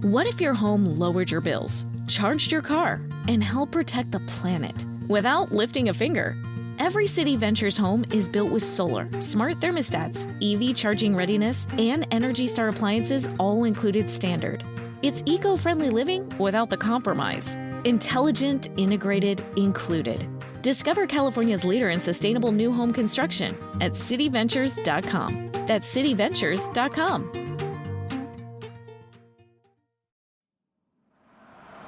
What if your home lowered your bills, charged your car, and helped protect the planet without lifting a finger? Every City Ventures home is built with solar, smart thermostats, EV charging readiness, and Energy Star appliances all included standard. It's eco-friendly living without the compromise. Intelligent, integrated, included. Discover California's leader in sustainable new home construction at cityventures.com. That's cityventures.com.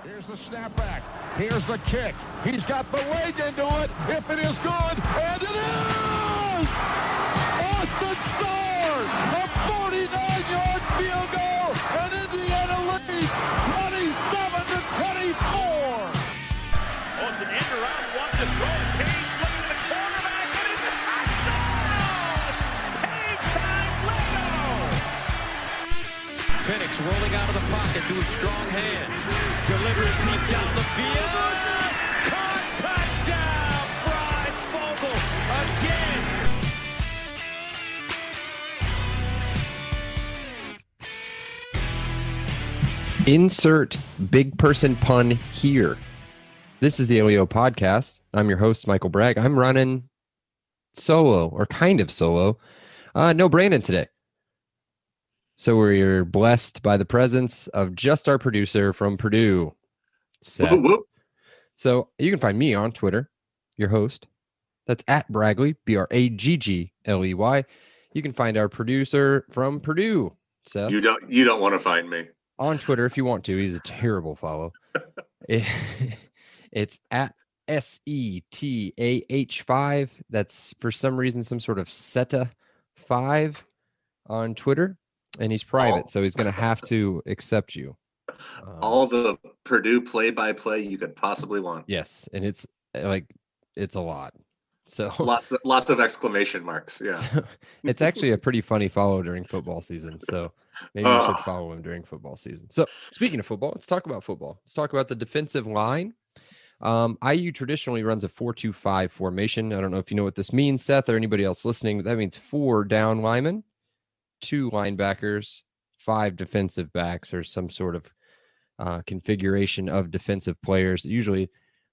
Here's the snapback. Here's the kick. He's got the leg into it. If it is good, and it is! Boston scores! A 49-yard field goal, and Indiana leads 27-24. Oh, it's an end around, one to throw. Page looking at the quarterback, and it's a touchdown! Page times Lego! Penix rolling out of the pocket to a strong hand. Delivers deep down the field. Caught, touchdown! Fried Fogel again. Insert big person pun here. This is the LEO podcast. I'm your host, Michael Bragg. I'm running solo, or kind of solo. No Brandon today. So we're blessed by the presence of just our producer from Purdue, Seth. Whoop, whoop. So you can find me on Twitter, your host. That's at Bragley, Braggley. You can find our producer from Purdue, Seth. You don't want to find me On Twitter if you want to. He's a terrible follow. It's at SETAH5. That's for some reason some sort of SETA5 on Twitter. And he's private, so he's going to have to accept you. All the Purdue play-by-play you could possibly want. Yes, and it's a lot. So Lots of exclamation marks. Yeah. it's actually a pretty funny follow during football season. So maybe you should follow him during football season. So speaking of football, let's talk about football. Let's talk about the defensive line. IU traditionally runs a 4-2-5 formation. I don't know if you know what this means, Seth, or anybody else listening, but that means 4 down linemen, 2 linebackers, 5 defensive backs, or some sort of configuration of defensive players. Usually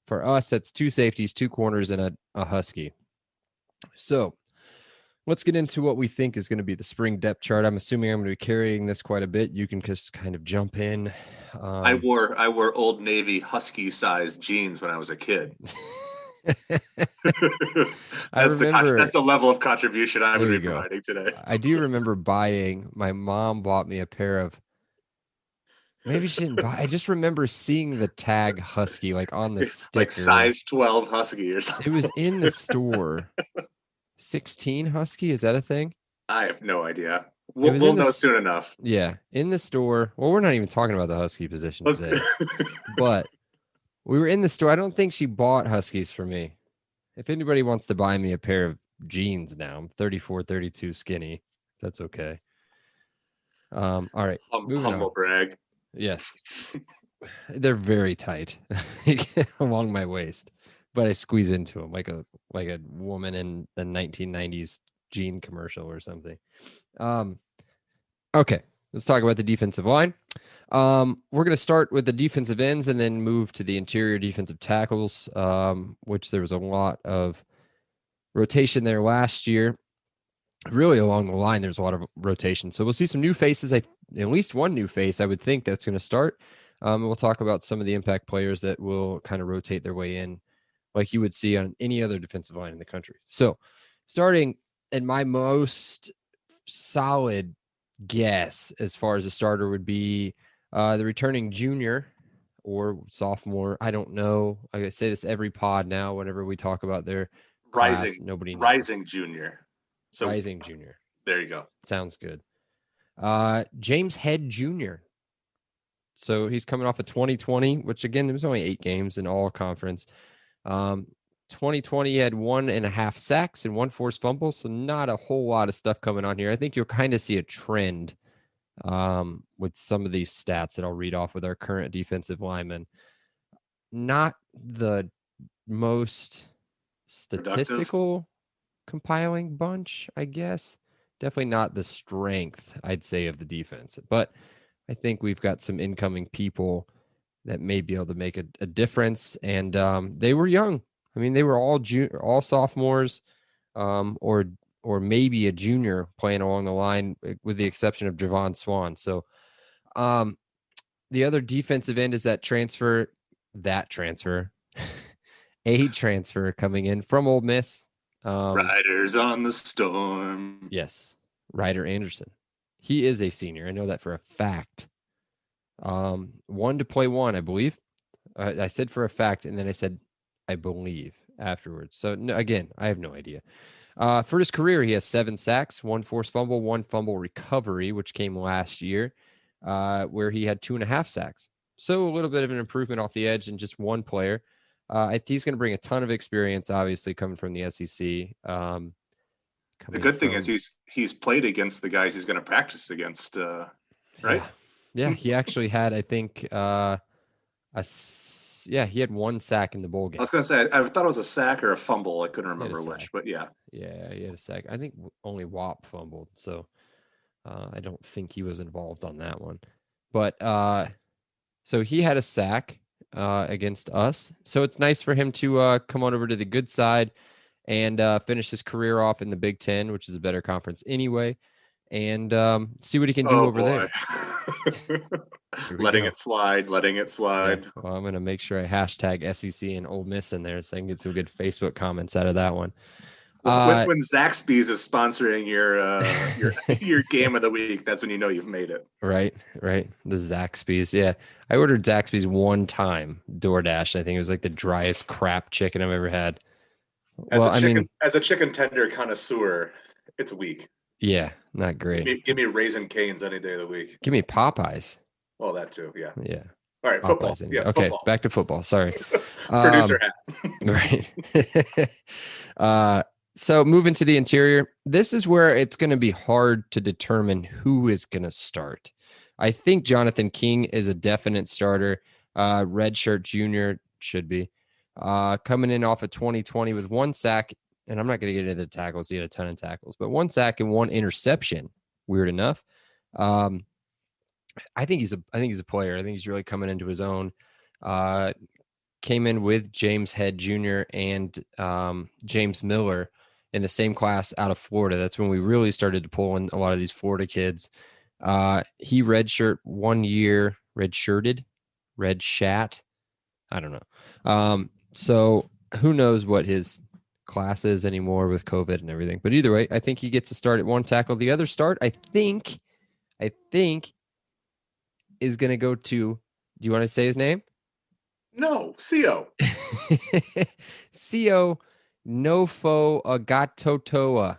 for us, that's 2 safeties, 2 corners, and a Husky. So let's get into what we think is going to be the spring depth chart. I'm assuming I'm going to be carrying this quite a bit. You can just kind of jump in. I wore Old Navy Husky size jeans when I was a kid. That's the level of contribution I'm going to be providing today. I do remember my mom bought me a pair of, maybe she didn't buy, I just remember seeing the tag Husky like on the sticker. Like size 12 Husky or something. It was in the store. 16 Husky, is that a thing? I have no idea. We'll know soon enough. Yeah, in the store. Well, we're not even talking about the Husky position today. But we were in the store. I don't think she bought Huskies for me. If anybody wants to buy me a pair of jeans now, I'm 34, 32 skinny. That's okay. All right. Humble brag. Yes. They're very tight along my waist, but I squeeze into them like a woman in the 1990s jean commercial or something. Okay, let's talk about the defensive line. We're going to start with the defensive ends and then move to the interior defensive tackles, which there was a lot of rotation there last year. Really along the line, there's a lot of rotation. So we'll see some new faces. At least one new face, I would think, that's going to start. We'll talk about some of the impact players that will kind of rotate their way in like you would see on any other defensive line in the country. So starting in my most solid guess as far as a starter would be the returning junior or sophomore. I don't know. I say this every pod now whenever we talk about their rising class, nobody knows. Rising junior. So rising junior. There you go. Sounds good. James Head Jr. So he's coming off of 2020, which again, there was only 8 games in all conference. 2020 he had 1.5 sacks and 1 forced fumble, so not a whole lot of stuff coming on here. I think you'll kind of see a trend with some of these stats that I'll read off with our current defensive linemen. Not the most statistical compiling bunch, I guess. Definitely not the strength, I'd say, of the defense. But I think we've got some incoming people that may be able to make a difference. And they were young. I mean, they were all sophomores, or maybe a junior playing along the line, with the exception of Javon Swan. So the other defensive end is a transfer coming in from Ole Miss. Riders on the storm. Yes, Ryder Anderson. He is a senior. I know that for a fact. One to play one, I believe. I said for a fact, and then I said, I believe afterwards. So no, again, I have no idea. For his career, he has 7 sacks, 1 forced fumble, 1 fumble recovery, which came last year, where he had 2.5 sacks. So a little bit of an improvement off the edge in just one player. I think he's going to bring a ton of experience, obviously, coming from the SEC. The good thing is he's played against the guys he's going to practice against, right? Yeah, he actually had, I think, he had 1 sack in the bowl game. I was going to say, I thought it was a sack or a fumble. I couldn't remember which, but yeah. Yeah, he had a sack. I think only Wop fumbled, so I don't think he was involved on that one. But so he had a sack against us. So it's nice for him to come on over to the good side and finish his career off in the Big Ten, which is a better conference anyway, and see what he can do over there. Letting it slide. Yeah. Well, I'm going to make sure I hashtag SEC and Ole Miss in there so I can get some good Facebook comments out of that one. When Zaxby's is sponsoring your game of the week, that's when you know you've made it. Right. The Zaxby's. Yeah. I ordered Zaxby's one time, DoorDash. I think it was like the driest crap chicken I've ever had. As a chicken tender connoisseur, it's weak. Yeah, not great. Give me Raisin Cane's any day of the week. Give me Popeyes. Well, that too, yeah. Yeah. All right, football. Yeah, okay, football. Back to football. Sorry. Producer hat. Right. So moving to the interior, this is where it's going to be hard to determine who is going to start. I think Jonathan King is a definite starter. Redshirt junior should be. Coming in off of 2020 with 1 sack, and I'm not going to get into the tackles. He had a ton of tackles, but 1 sack and 1 interception. Weird enough. I think he's a player. I think he's really coming into his own. Came in with James Head Jr. and James Miller in the same class out of Florida. That's when we really started to pull in a lot of these Florida kids. He redshirt 1 year, redshat. I don't know. So who knows what his class is anymore with COVID and everything. But either way, I think he gets to start at 1 tackle. The other start, I think is going to go to, do you want to say his name? No, CO. CO Nofo Agatotoa.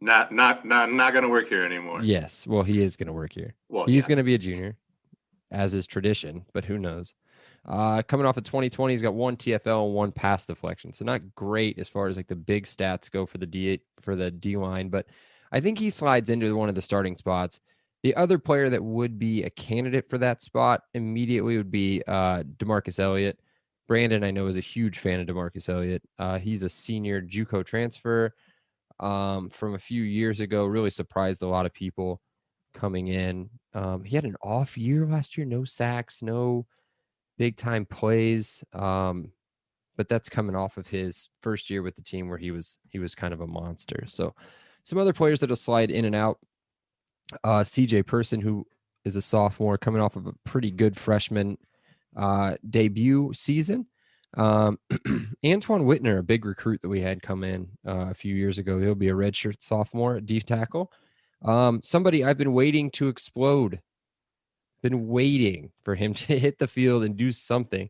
Not going to work here anymore. Yes. Well, he is going to work here. Well, he's going to be a junior, as is tradition, but who knows? Coming off of 2020, he's got 1 TFL and 1 pass deflection. So not great as far as like the big stats go for the D line, but I think he slides into one of the starting spots. The other player that would be a candidate for that spot immediately would be DeMarcus Elliott. Brandon, I know, is a huge fan of DeMarcus Elliott. He's a senior JUCO transfer from a few years ago. Really surprised a lot of people coming in. He had an off year last year, no sacks, no big time plays. But that's coming off of his first year with the team where he was kind of a monster. So some other players that'll slide in and out. CJ Person, who is a sophomore coming off of a pretty good freshman debut season. Antoine Whitner, a big recruit that we had come in a few years ago. He'll be a redshirt sophomore at D tackle. Somebody I've been waiting to explode. Been waiting for him to hit the field and do something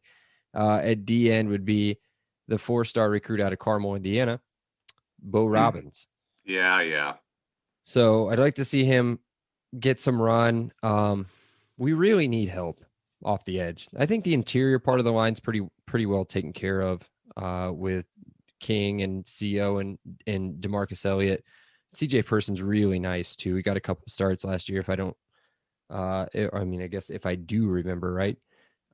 at D end would be the 4-star recruit out of Carmel, Indiana, Bo Robbins. Yeah. So I'd like to see him get some run. We really need help off the edge. I think the interior part of the line's pretty well taken care of with King and CO and DeMarcus Elliott. CJ Person's really nice too. He got a couple starts last year. I guess if I do remember right.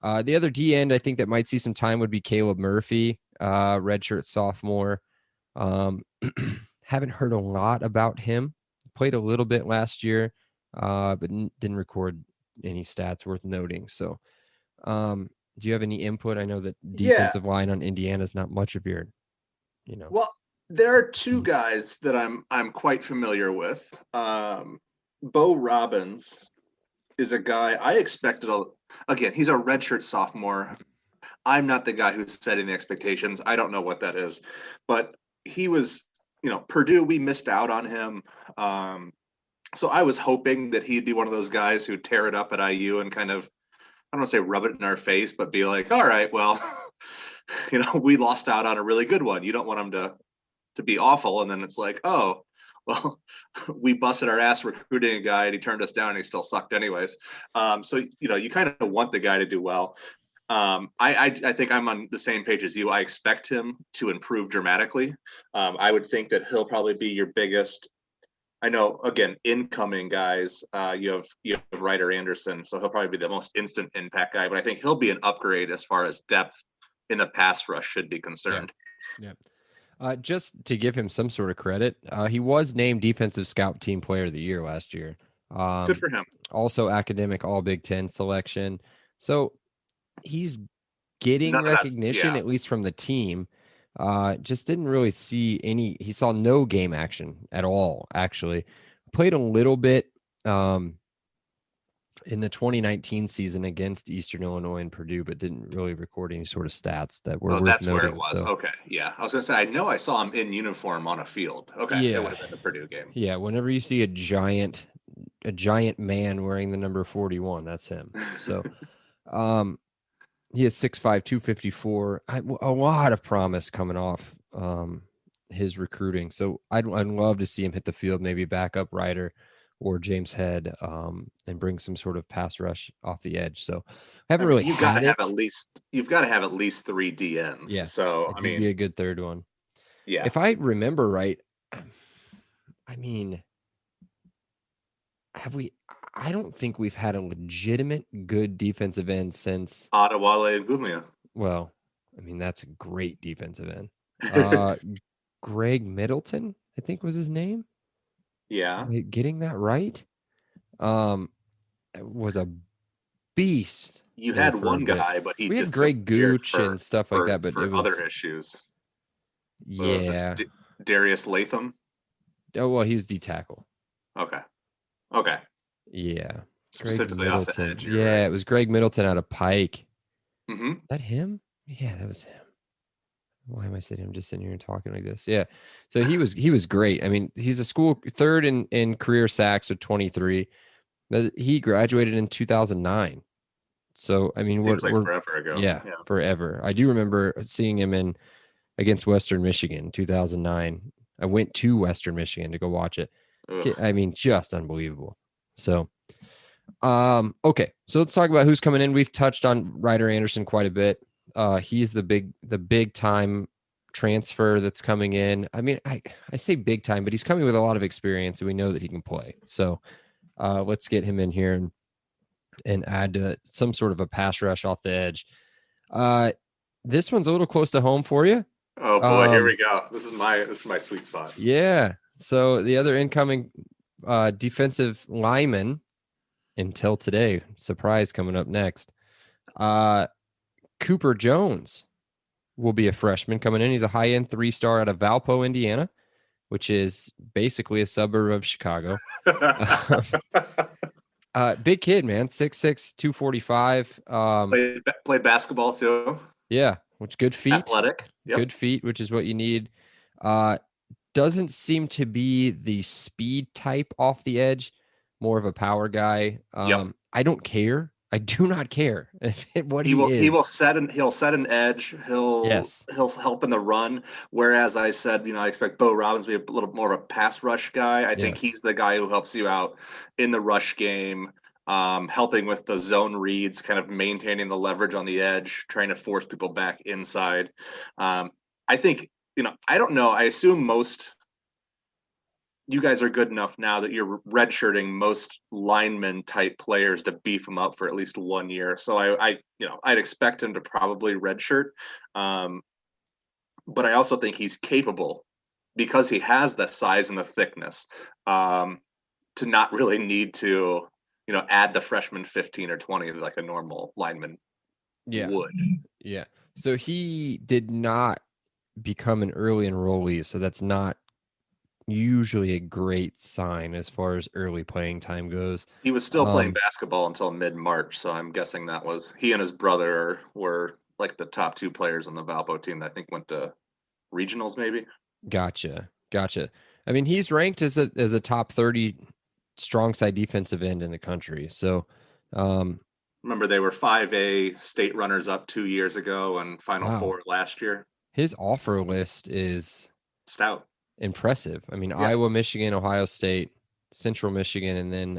The other D end I think that might see some time would be Caleb Murphy, redshirt sophomore. Haven't heard a lot about him. Played a little bit last year, but didn't record any stats worth noting. So, do you have any input? I know that Yeah. defensive line on Indiana is not much of your, Well, there are two guys that I'm quite familiar with. Bo Robbins is a guy I expected. Again, he's a redshirt sophomore. I'm not the guy who's setting the expectations. I don't know what that is, but he was, Purdue. We missed out on him. So I was hoping that he'd be one of those guys who tear it up at IU and kind of, I don't want to say rub it in our face, but be like, all right, well, we lost out on a really good one. You don't want him to be awful. And then it's like, oh, well, we busted our ass recruiting a guy and he turned us down and he still sucked anyways. So, you kind of want the guy to do well. I think I'm on the same page as you. I expect him to improve dramatically. I would think that he'll probably be your biggest, I know, again, incoming guys, you have Ryder Anderson, so he'll probably be the most instant impact guy, but I think he'll be an upgrade as far as depth in the pass rush should be concerned. Yeah. Just to give him some sort of credit, he was named Defensive Scout Team Player of the Year last year. Good for him. Also academic All Big Ten selection. So he's getting recognition, at least from the team. Just didn't really see he saw no game action at all, actually. Played a little bit in the 2019 season against Eastern Illinois and Purdue, but didn't really record any sort of stats that were worth that's noting. Where it was. So. Okay. Yeah. I was going to say, I know I saw him in uniform on a field. Okay. Yeah. It would have been the Purdue game. Yeah. Whenever you see a giant man wearing the number 41, that's him. So, he is 6'5", 254. A lot of promise coming off his recruiting. So I'd love to see him hit the field, maybe back up Ryder or James Head, and bring some sort of pass rush off the edge. So I haven't really. You've got to have at least 3 DNs. Yeah. So I mean, be a good third one. Yeah. If I remember right, I mean, I don't think we've had a legitimate good defensive end since Adewale and Guglia. Well, I mean, that's a great defensive end. Greg Middleton, I think was his name. Yeah. Getting that right? Was a beast. You had one guy, but we had Greg Gooch and stuff like that, but it was other issues. Yeah. Darius Latham? Oh, well, he was D tackle. Okay. Yeah. Specifically off the edge. Yeah, right. It was Greg Middleton out of Pike. Mm-hmm. Is that him? Yeah, that was him. Why am I sitting? I'm just sitting here and talking like this. Yeah. So he was great. I mean, he's a school third in career sacks with 23. He graduated in 2009. So I mean, seems like forever ago. Yeah, forever. I do remember seeing him against Western Michigan, 2009. I went to Western Michigan to go watch it. Ugh. I mean, just unbelievable. So, okay. So let's talk about who's coming in. We've touched on Ryder Anderson quite a bit. He's the big time transfer that's coming in. I mean, I say big time, but he's coming with a lot of experience and we know that he can play. So, let's get him in here and add some sort of a pass rush off the edge. This one's a little close to home for you. Oh boy, here we go. This is my sweet spot. Yeah. So the other incoming defensive lineman until today, surprise coming up next. Cooper Jones will be a freshman coming in. He's a high-end 3-star out of Valpo, Indiana, which is basically a suburb of Chicago. Big kid, man. 6'6", 245. Played basketball too. Yeah, which good feet. Athletic. Yep. Good feet, which is what you need. Doesn't seem to be the speed type off the edge, more of a power guy. I don't care. I do not care what he is. He'll set an edge. He'll help in the run. Whereas I said, I expect Bo Robbins to be a little more of a pass rush guy. I think he's the guy who helps you out in the rush game, helping with the zone reads, kind of maintaining the leverage on the edge, trying to force people back inside. I think, I don't know. I assume you guys are good enough now that you're redshirting most lineman type players to beef them up for at least 1 year. So I'd expect him to probably redshirt. But I also think he's capable because he has the size and the thickness to not really need to add the freshman 15 or 20 like a normal lineman would. Yeah. So he did not become an early enrollee, so that's not usually a great sign as far as early playing time goes. He was still playing basketball until mid-March, so I'm guessing that was he and his brother were like the top 2 players on the Valpo team that I think went to regionals maybe. Gotcha. I mean, he's ranked as a top 30 strong side defensive end in the country. So, remember they were 5A state runners up 2 years ago and Final Four last year. His offer list is stout, impressive. I mean, Iowa, Michigan, Ohio State, Central Michigan, and then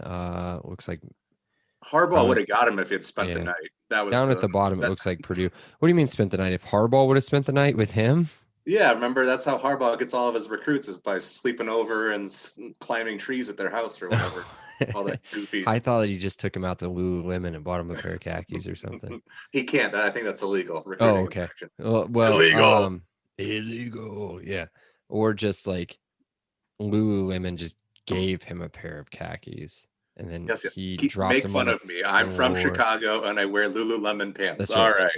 looks like Harbaugh would have got him if he had spent the night. That was down at the bottom. It looks like Purdue. What do you mean spent the night? If Harbaugh would have spent the night with him? Yeah, remember that's how Harbaugh gets all of his recruits is by sleeping over and climbing trees at their house or whatever. All that goofy. I thought he just took him out to Lululemon and bought him a pair of khakis or something. He can't. I think that's illegal. Oh, okay. Well, illegal. Illegal. Yeah. Or just like Lululemon just gave him a pair of khakis. And then he dropped make them fun of me. I'm from Chicago and I wear Lululemon pants. That's all right.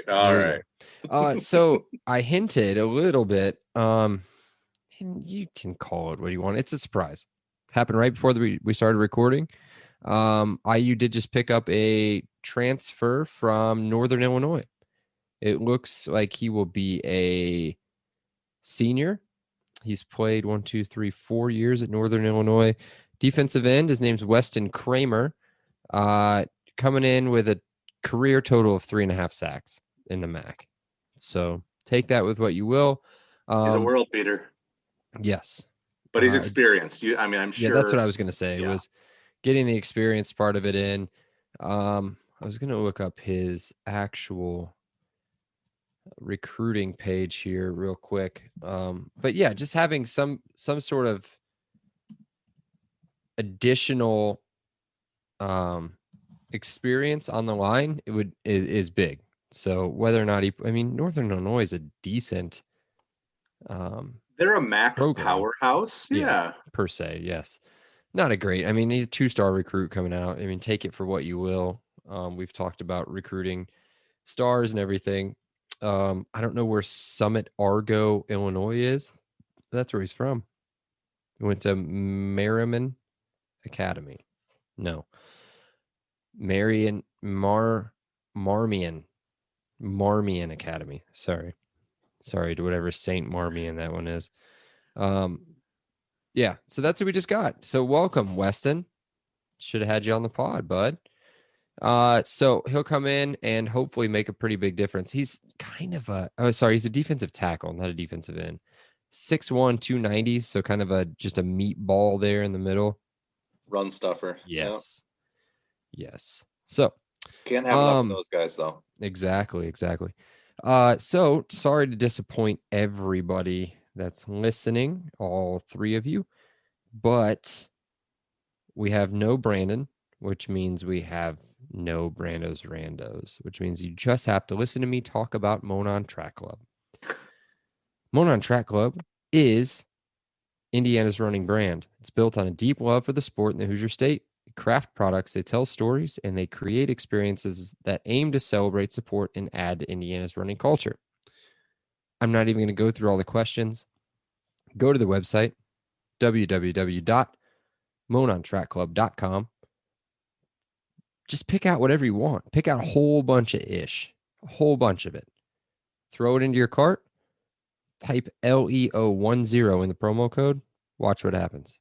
So I hinted a little bit. And you can call it what you want. It's a surprise. Happened right before we started recording. IU did just pick up a transfer from Northern Illinois. It looks like he will be a senior. He's played 4 years at Northern Illinois. Defensive end, his name's Weston Kramer, coming in with a career total of 3.5 sacks in the MAC. So take that with what you will. He's a world beater. Yes. But he's experienced. I'm sure. Yeah, that's what I was going to say. Was getting the experience part of it in. I was going to look up his actual recruiting page here real quick. But yeah, just having some sort of additional experience on the line is big. So whether or not Northern Illinois is a decent they're a MAC program. Powerhouse. Yeah. Per se, yes. Not a great. He's a 2-star recruit coming out. Take it for what you will. We've talked about recruiting stars and everything. I don't know where Summit Argo, Illinois is. That's where he's from. He went to Merriman Academy. No. Marmion Academy. Sorry to whatever Saint Marmion that one is. Yeah, so that's what we just got. So welcome, Weston. Should have had you on the pod, bud. So he'll come in and hopefully make a pretty big difference. He's kind of he's a defensive tackle, not a defensive end. 6'1", 290, so kind of just a meatball there in the middle. Run stuffer. Yes. Yes. So can't have enough of those guys though. Exactly. So sorry to disappoint everybody that's listening, all 3 of you, but we have no Brandon, which means we have no Brando's Randos, which means you just have to listen to me talk about Monon Track Club. Monon Track Club is Indiana's running brand. It's built on a deep love for the sport in the Hoosier State. They craft products, they tell stories, and they create experiences that aim to celebrate, support, and add to Indiana's running culture. I'm not even going to go through all the questions. Go to the website, www.monontrackclub.com. Just pick out whatever you want. Pick out a whole bunch of a whole bunch of it. Throw it into your cart. Type LEO10 in the promo code. Watch what happens.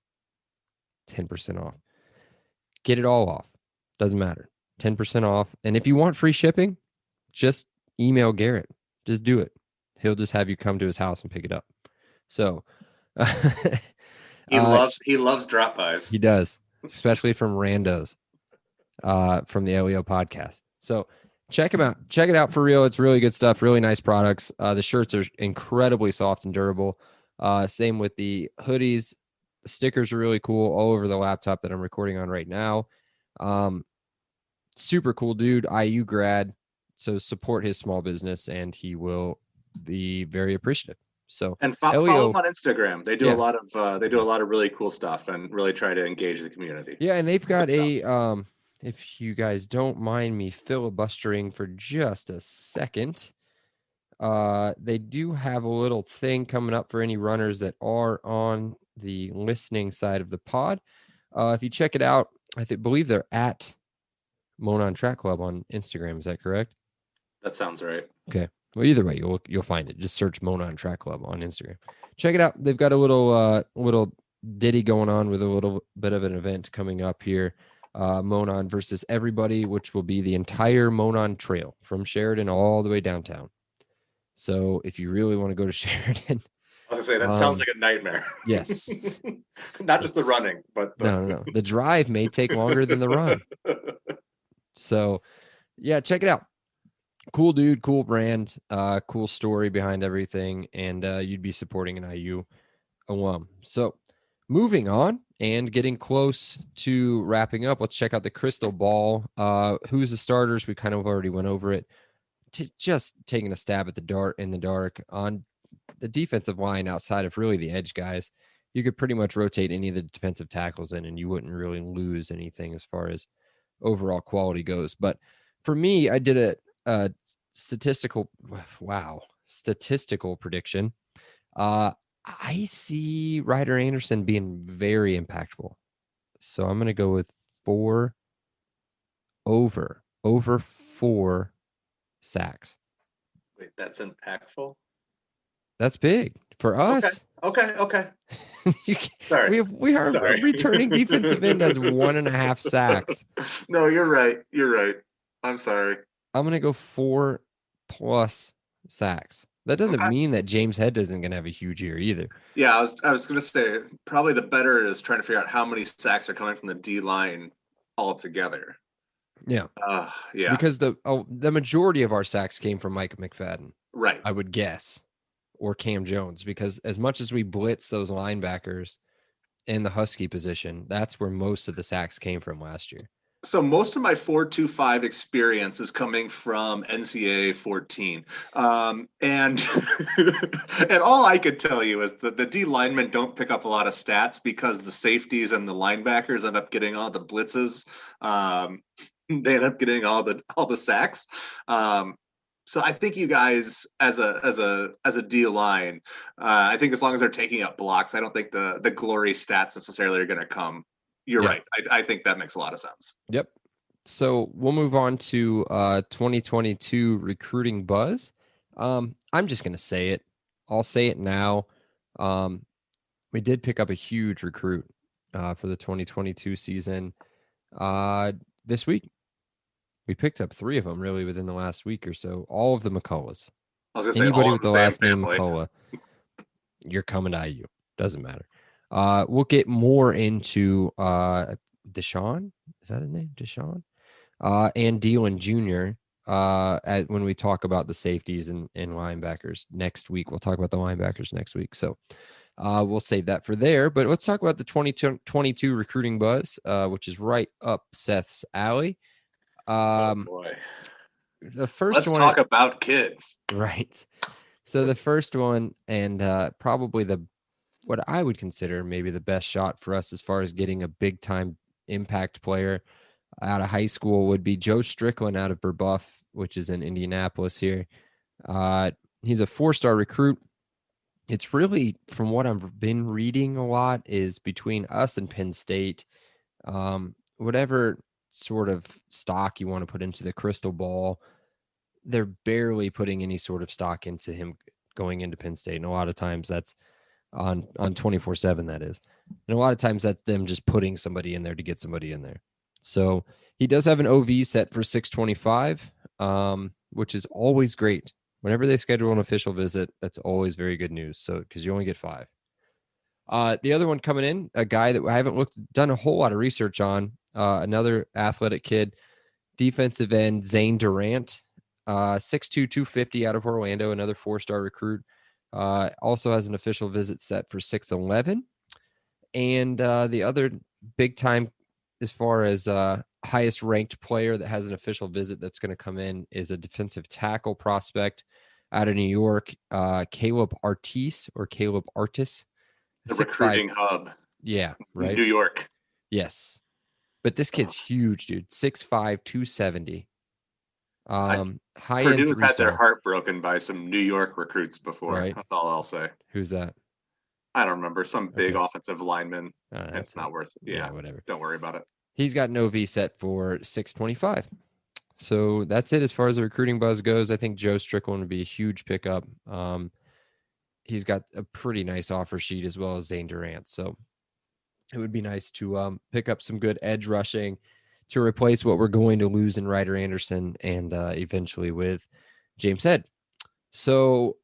10% off. Get it all off. Doesn't matter. 10% off. And if you want free shipping, just email Garrett. Just do it. He'll just have you come to his house and pick it up. So he loves drop bys. He does, especially from randos from the LEO podcast. So check him out. Check it out for real. It's really good stuff. Really nice products. The shirts are incredibly soft and durable. Same with the hoodies. The stickers are really cool all over the laptop that I'm recording on right now. Super cool dude, IU grad. So support his small business and he will be very appreciative. So follow them on Instagram. They do a lot of really cool stuff and really try to engage the community. Yeah, and they've got if you guys don't mind me filibustering for just a second, they do have a little thing coming up for any runners that are on the listening side of the pod. If you check it out, believe they're at Monon Track Club on Instagram. Is that correct? That sounds right. Okay. Well, either way, you'll find it. Just search Monon Track Club on Instagram. Check it out. They've got a little ditty going on with a little bit of an event coming up here. Monon versus everybody, which will be the entire Monon Trail from Sheridan all the way downtown. So if you really want to go to Sheridan, I was gonna say that sounds like a nightmare. Yes. Not just the running, but no. The drive may take longer than the run. So yeah, check it out. Cool dude, cool brand, cool story behind everything, and you'd be supporting an IU alum. So moving on and getting close to wrapping up, let's check out the crystal ball. Who's the starters? We kind of already went over it. Just taking a stab at the dark on the defensive line outside of really the edge guys. You could pretty much rotate any of the defensive tackles in, and you wouldn't really lose anything as far as overall quality goes. But for me, I did a statistical prediction. I see Ryder Anderson being very impactful. So I'm going to go with 4 over 4 sacks. Wait, that's impactful. That's big for us. Okay. Sorry. We are returning defensive end as 1.5 sacks. No, you're right. I'm sorry. I'm going to go 4+ sacks. That doesn't mean that James Head isn't going to have a huge year either. Yeah, I was going to say probably the better is trying to figure out how many sacks are coming from the D line altogether. Yeah. Yeah. Because the majority of our sacks came from Mike McFadden. Right. I would guess. Or Cam Jones, because as much as we blitz those linebackers in the Husky position, that's where most of the sacks came from last year. So most of my 4-2-5 experience is coming from NCAA 14. And and all I could tell you is that the D linemen don't pick up a lot of stats because the safeties and the linebackers end up getting all the blitzes. They end up getting all the sacks. So I think you guys, as a D line, I think as long as they're taking up blocks, I don't think the glory stats necessarily are going to come. You're right. I think that makes a lot of sense. Yep. So we'll move on to 2022 recruiting buzz. I'm just going to say it. I'll say it now. We did pick up a huge recruit for the 2022 season this week. We picked up 3 of them really within the last week or so. All of the McCulloughs. I was going to say anybody all with the the same last family. name McCullough, you're coming to IU. Doesn't matter. We'll get more into Deshaun. Is that his name? Deshaun? And Dylan Jr. When we talk about the safeties and linebackers next week. We'll talk about the linebackers next week. So we'll save that for there. But let's talk about the 2022 recruiting buzz, which is right up Seth's alley. Oh boy. The first Let's one. talk about kids. Right. So the first one, and probably what I would consider maybe the best shot for us as far as getting a big time impact player out of high school would be Joe Strickland out of Burbuff, which is in Indianapolis here. He's a 4-star recruit. It's really, from what I've been reading a lot, is between us and Penn State. Whatever sort of stock you want to put into the crystal ball, they're barely putting any sort of stock into him going into Penn State. And a lot of times that's on 24/7, that is. And a lot of times that's them just putting somebody in there to get somebody in there. So he does have an OV set for 625, which is always great. Whenever they schedule an official visit, that's always very good news. So, because you only get 5. The other one coming in, a guy that I haven't done a whole lot of research on, another athletic kid, defensive end, Zane Durant, 6'2", 250 out of Orlando, another 4-star recruit. Also has an official visit set for 6'11". And the other big time, as far as highest ranked player that has an official visit that's going to come in, is a defensive tackle prospect out of New York, Caleb Artis. The recruiting hub. Yeah, right. New York. Yes. But this kid's huge, dude. 6'5", 270. High end Purdue's had their three-star, heart broken by some New York recruits before. right? That's all I'll say. Who's that? I don't remember. Some big Okay. offensive lineman. That's It's not it. worth it. Yeah, Yeah, whatever. don't worry about it. He's got no V set for 625. So that's it as far as the recruiting buzz goes. I think Joe Strickland would be a huge pickup. He's got a pretty nice offer sheet as well as Zane Durant. So it would be nice to pick up some good edge rushing to replace what we're going to lose in Ryder Anderson and eventually with James Head. So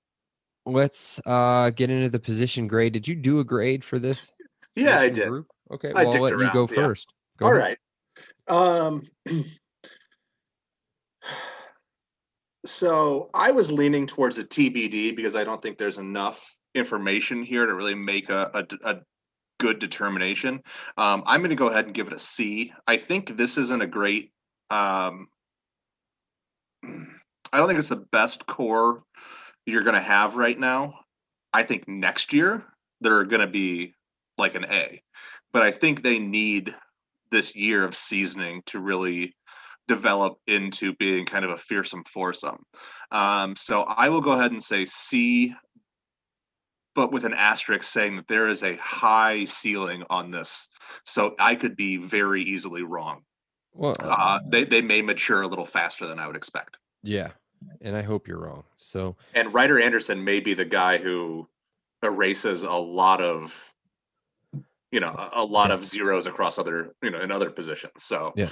let's get into the position grade. Did you do a grade for this? Yeah, I position did. Group? Okay, I well, I'll dicked let you go around, yeah. first. Go All ahead. right. So I was leaning towards a TBD because I don't think there's enough information here to really make a good determination. I'm going to go ahead and give it a C. I think this isn't a great. I don't think it's the best core you're going to have right now. I think next year they're going to be like an A, but I think they need this year of seasoning to really develop into being kind of a fearsome foursome. So I will go ahead and say C, but with an asterisk saying that there is a high ceiling on this. So I could be very easily wrong. Well, They may mature a little faster than I would expect. yeah, and I hope you're wrong. So, And Ryder Anderson may be the guy who erases a lot of, a lot of yes. zeros across other, in other positions. So, Yeah.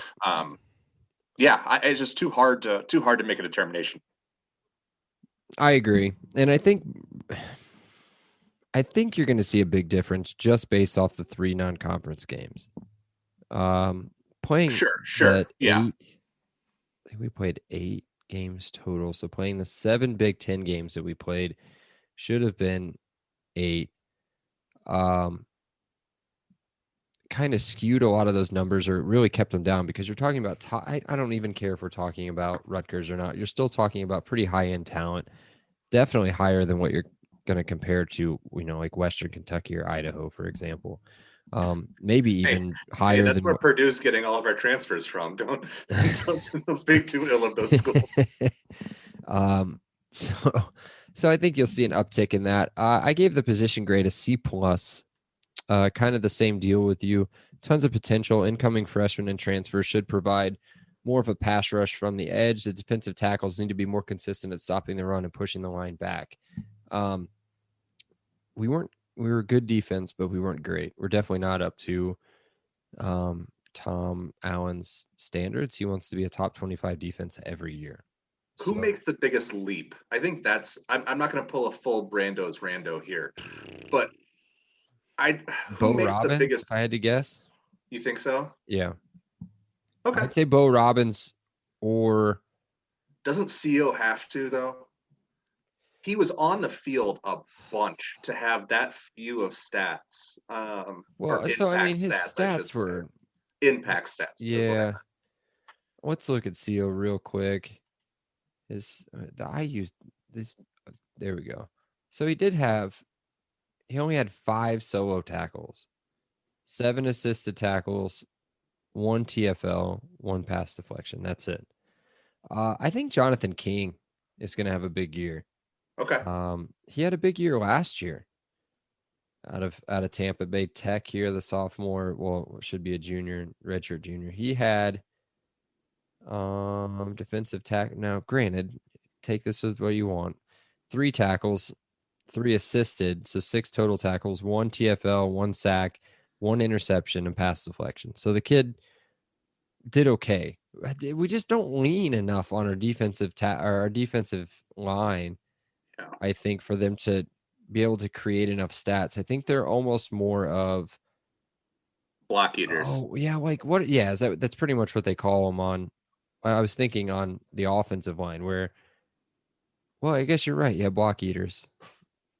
It's just too hard to make a determination. I agree. And I think you're going to see a big difference just based off the 3 non-conference games. Playing Sure. that Yeah. 8, I think we played 8 games total. So playing the 7 Big Ten games that we played should have been 8. Kind of skewed a lot of those numbers, or really kept them down, because you're talking about I don't even care if we're talking about Rutgers or not. You're still talking about pretty high-end talent, definitely higher than what you're going to compare to, like Western Kentucky or Idaho, for example. Maybe even higher that's than where Purdue's getting all of our transfers from. Don't speak too ill of those schools. So I think you'll see an uptick in that. I gave the position grade a C+. Kind of the same deal with you. Tons of potential. Incoming freshmen and transfers should provide more of a pass rush from the edge. The defensive tackles need to be more consistent at stopping the run and pushing the line back. We were good defense, but we weren't great. We're definitely not up to Tom Allen's standards. He wants to be a top 25 defense every year. Who makes the biggest leap? I think I'm not going to pull a full Brando's Rando here, but who makes Robbins, the biggest? if I had to guess. You think so? Yeah. Okay. I'd say Bo Robbins, or doesn't CO have to though? He was on the field a bunch to have that few of stats. His stats were impact stats. Yeah. Let's look at CO real quick. I used this. There we go. So he only had 5 solo tackles, 7 assisted tackles, 1 TFL, 1 pass deflection. That's it. I think Jonathan King is going to have a big year. Okay. He had a big year last year out of Tampa Bay Tech here, the sophomore. Well, should be a junior, redshirt junior. He had defensive tackle. Now, granted, take this with what you want. 3 tackles, 3 assisted, so 6 total tackles, 1 TFL, 1 sack, 1 interception, and pass deflection. So the kid did okay. We just don't lean enough on our defensive our defensive line. Yeah. I think for them to be able to create enough stats. I think they're almost more of block eaters. Oh yeah, like what? Yeah, that's pretty much what they call them on. I was thinking on the offensive line where. Well, I guess you're right. Yeah, block eaters,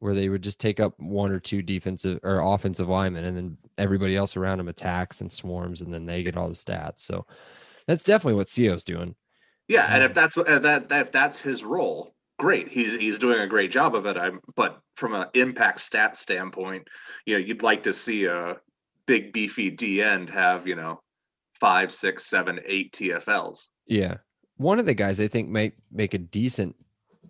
where they would just take up 1 or 2 defensive or offensive linemen, and then everybody else around them attacks and swarms, and then they get all the stats. So that's definitely what CO's doing. Yeah, and if that's his role, great. He's doing a great job of it. But from an impact stat standpoint, you'd like to see a big beefy D end have 5, 6, 7, 8 TFLs. Yeah. One of the guys I think might make a decent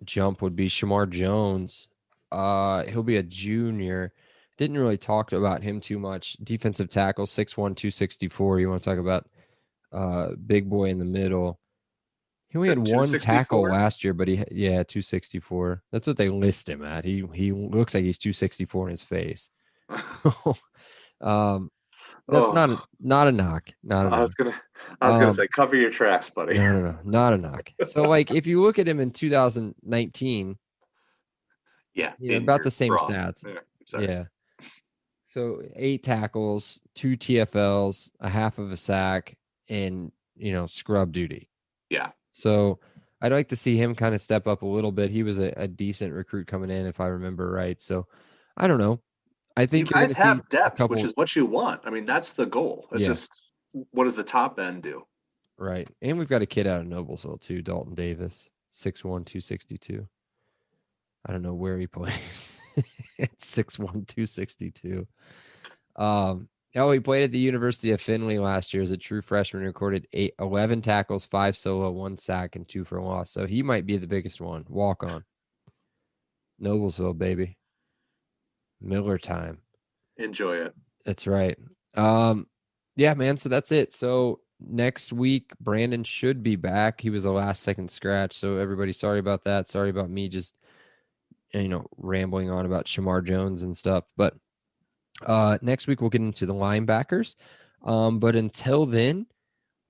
jump would be Shamar Jones. He'll be a junior. Didn't really talk about him too much. Defensive tackle, 6'1", 264. You want to talk about big boy in the middle. He only had one tackle last year, but 264. That's what they list him at. He looks like he's 264 in his face. That's not a knock. I was gonna say cover your tracks, buddy. No, not a knock. So like if you look at him in 2019, about the same stats. Yeah. So 8 tackles, 2 TFLs, a half of a sack, and scrub duty. Yeah. So I'd like to see him kind of step up a little bit. He was a decent recruit coming in, if I remember right. So I don't know. I think you guys have depth, which is what you want. I mean, that's the goal. It's just, what does the top end do? Right. And we've got a kid out of Noblesville too, Dalton Davis, 6'1", 262. I don't know where he plays. It's 6'1", 262. He played at the University of Findlay last year as a true freshman, recorded 11 tackles, 5 solo, 1 sack, and 2 for loss. So he might be the biggest one. Walk on. Noblesville, baby. Miller time. Enjoy it. That's right. Yeah, man. So that's it. So next week, Brandon should be back. He was a last-second scratch. So everybody, sorry about that. Sorry about me just, rambling on about Shamar Jones and stuff. But next week we'll get into the linebackers. But until then,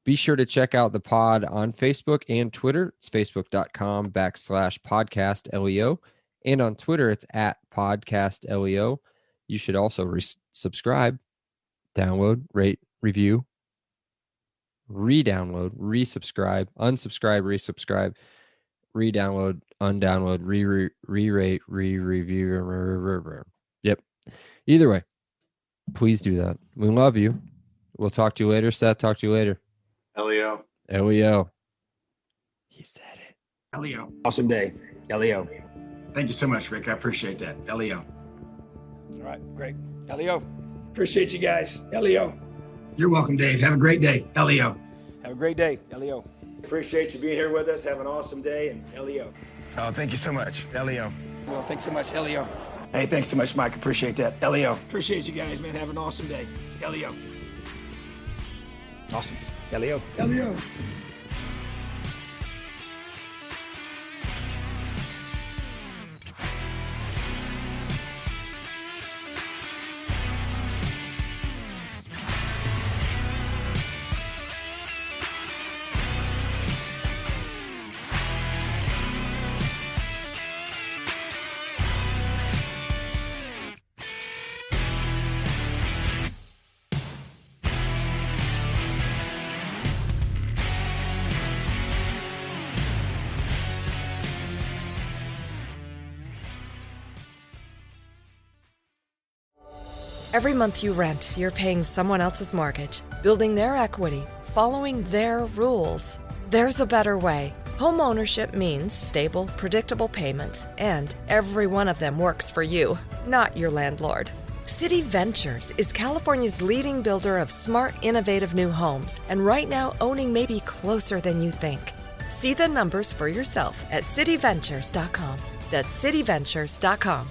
be sure to check out the pod on Facebook and Twitter. It's facebook.com/podcastleo. And on Twitter, it's @podcastleo. You should also subscribe, download, rate, review, re-download, resubscribe, unsubscribe, resubscribe, re-download, undownload, re-rate, re-review. Yep. Either way, please do that. We love you. We'll talk to you later. Seth, talk to you later. Leo. Leo. He said it. Leo. Awesome day. Leo. Thank you so much, Rick. I appreciate that. Leo. All right, great. Leo. Appreciate you guys. Leo. You're welcome, Dave. Have a great day. Leo. Have a great day. Leo. Appreciate you being here with us. Have an awesome day. And Leo. Oh, thank you so much. Leo. Well, thanks so much, Leo. Hey, thanks so much, Mike. Appreciate that. Leo. Appreciate you guys, man. Have an awesome day. Leo. Awesome. Leo. Leo. Every month you rent, you're paying someone else's mortgage, building their equity, following their rules. There's a better way. Home ownership means stable, predictable payments, and every one of them works for you, not your landlord. City Ventures is California's leading builder of smart, innovative new homes, and right now owning may be closer than you think. See the numbers for yourself at cityventures.com. That's cityventures.com.